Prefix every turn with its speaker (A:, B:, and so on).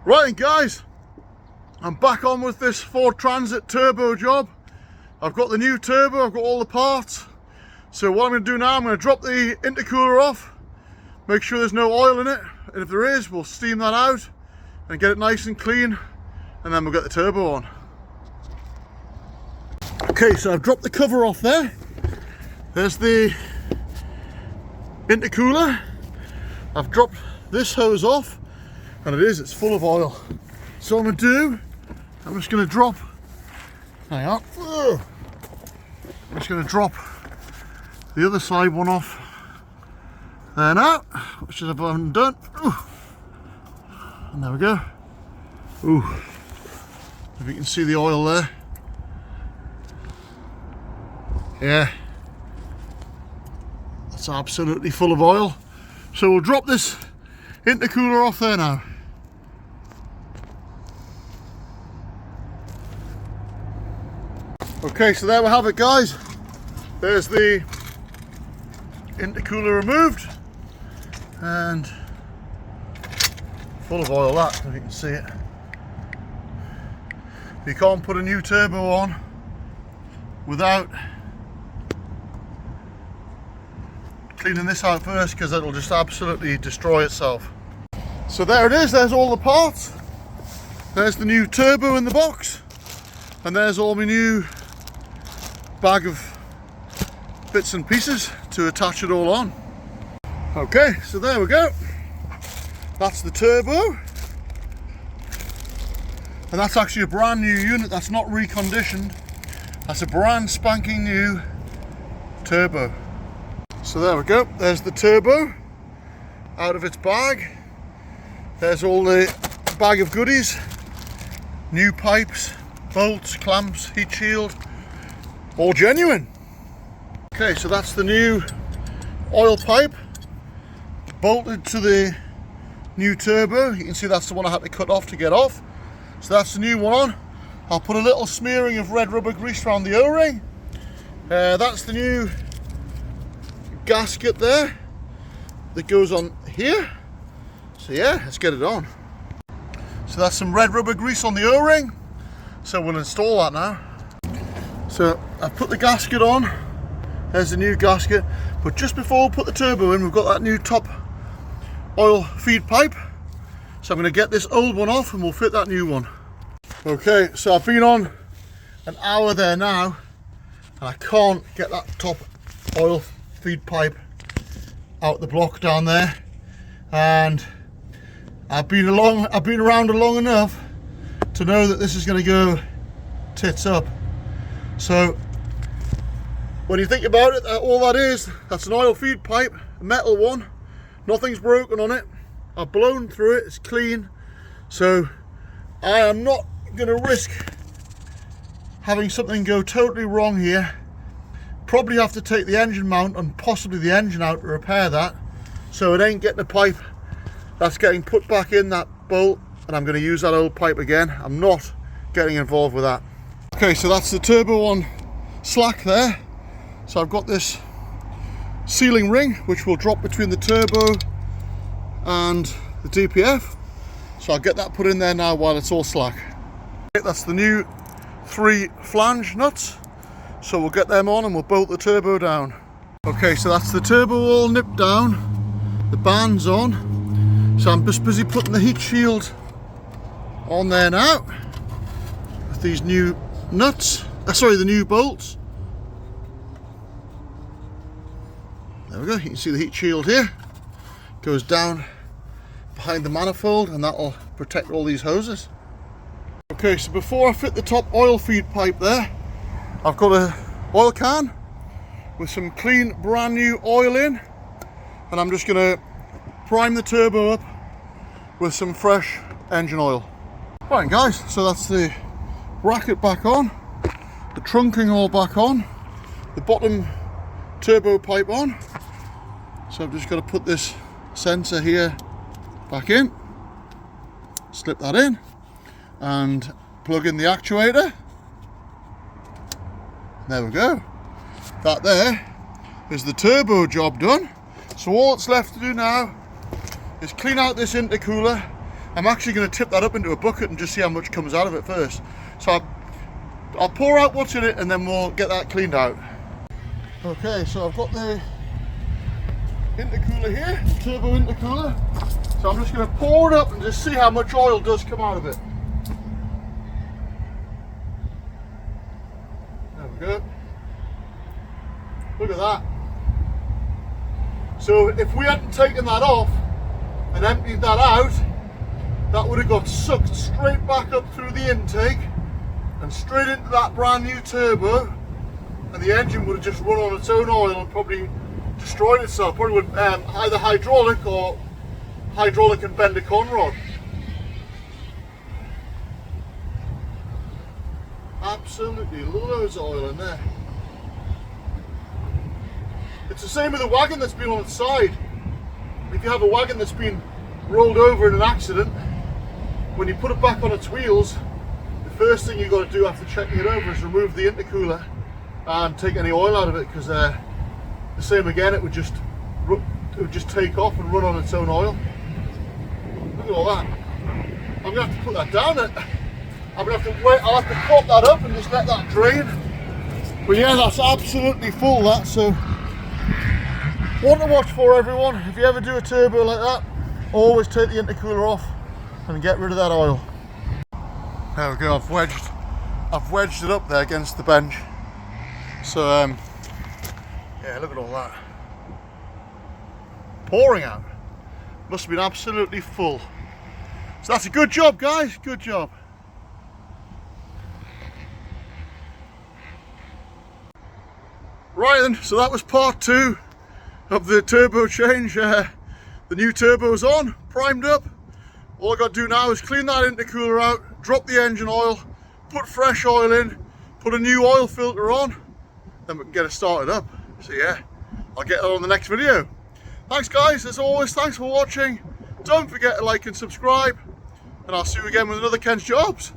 A: Right guys, I'm back on with this Ford Transit turbo job. I've got the new turbo, I've got all the parts. So what I'm going to do now, I'm going to drop the intercooler off, make sure there's no oil in it, and if there is, we'll steam that out and get it nice and clean, and then we'll get the turbo on. Okay, so I've dropped the cover off there. There's the intercooler. I've dropped this hose off, and it's full of oil. So what I'm going to do, I'm just going to drop, hang on, I'm just going to drop the other side one off there now, which I haven't done. And there we go. Ooh, if you can see the oil there. Yeah, that's absolutely full of oil. So we'll drop this intercooler off there now. Okay, so there we have it guys. There's the intercooler removed and full of oil, that, if you can see it. You can't put a new turbo on without cleaning this out first, because it'll just absolutely destroy itself. So there it is, there's all the parts. There's the new turbo in the box, and there's all my new bag of bits and pieces to attach it all on. Okay, so there we go. That's the turbo, and that's actually a brand new unit. That's not reconditioned. That's a brand spanking new turbo. So there we go, there's the turbo out of its bag. There's all the bag of goodies, new pipes, bolts, clamps, heat shield, all genuine. Okay, so that's the new oil pipe bolted to the new turbo. You can see that's the one I had to cut off to get off. So that's the new one on. I'll put a little smearing of red rubber grease around the O-ring. That's the new gasket there that goes on here. So yeah, let's get it on. So that's some red rubber grease on the O-ring. So we'll install that now. So I've put the gasket on. There's the new gasket. But just before we put the turbo in, we've got that new top oil feed pipe. So I'm going to get this old one off and we'll fit that new one. Okay, so I've been on an hour there now, and I can't get that top oil feed pipe out the block down there. And I've been around long enough to know that this is going to go tits up. So when you think about it, all that is, that's an oil feed pipe, a metal one. Nothing's broken on it. I've blown through it, it's clean. So I am not going to risk having something go totally wrong here. Probably have to take the engine mount and possibly the engine out to repair that. So it ain't getting a pipe that's getting put back in that bolt, and I'm going to use that old pipe again. I'm not getting involved with that. Okay, so that's the turbo on slack there. So I've got this sealing ring which will drop between the turbo and the DPF. So I'll get that put in there now while it's all slack. Okay, that's the new 3 flange nuts. So we'll get them on and we'll bolt the turbo down. Okay, so that's the turbo all nipped down, the band's on. So I'm just busy putting the heat shield on there now with these new nuts, the new bolts. There we go, you can see the heat shield here. Goes down behind the manifold, and that'll protect all these hoses. Okay, so before I fit the top oil feed pipe there, I've got a oil can with some clean brand new oil in, and I'm just going to prime the turbo up with some fresh engine oil. Right guys, so that's the bracket back on, the trunking all back on, the bottom turbo pipe on. So I've just got to put this sensor here back in, slip that in, and plug in the actuator. There we go. That there is the turbo job done. So all that's left to do now is clean out this intercooler I'm actually going to tip that up into a bucket and just see how much comes out of it first. So I'll pour out what's in it and then we'll get that cleaned out. Okay, so I've got the intercooler here, turbo intercooler. So I'm just going to pour it up and just see how much oil does come out of it. There we go. Look at that. So if we hadn't taken that off and emptied that out, that would have got sucked straight back up through the intake and straight into that brand new turbo, and the engine would have just run on its own oil and probably destroyed itself. Probably would either hydraulic or hydraulic and bender con rod. Absolutely loads of oil in there. It's the same with a wagon that's been on its side. If you have a wagon that's been rolled over in an accident, when you put it back on its wheels, the first thing you've got to do after checking it over is remove the intercooler and take any oil out of it, because the same again, it would just take off and run on its own oil. Look at all that. I'm going to have to put that down. I'm going to have to wait. I'll have to prop that up and just let that drain. But yeah, that's absolutely full, that. So one to watch for, everyone. If you ever do a turbo like that, always take the intercooler off and get rid of that oil. There we go. I've wedged it up there against the bench. So yeah, look at all that pouring out. Must have been absolutely full. So that's a good job, guys. Good job. Right then, so that was part 2 of the turbo change. The new turbo's on, primed up. All I got to do now is clean that intercooler out, drop the engine oil, put fresh oil in, put a new oil filter on, then we can get it started up. So yeah, I'll get that on the next video. Thanks guys, as always, thanks for watching. Don't forget to like and subscribe, and I'll see you again with another Ken's Jobs.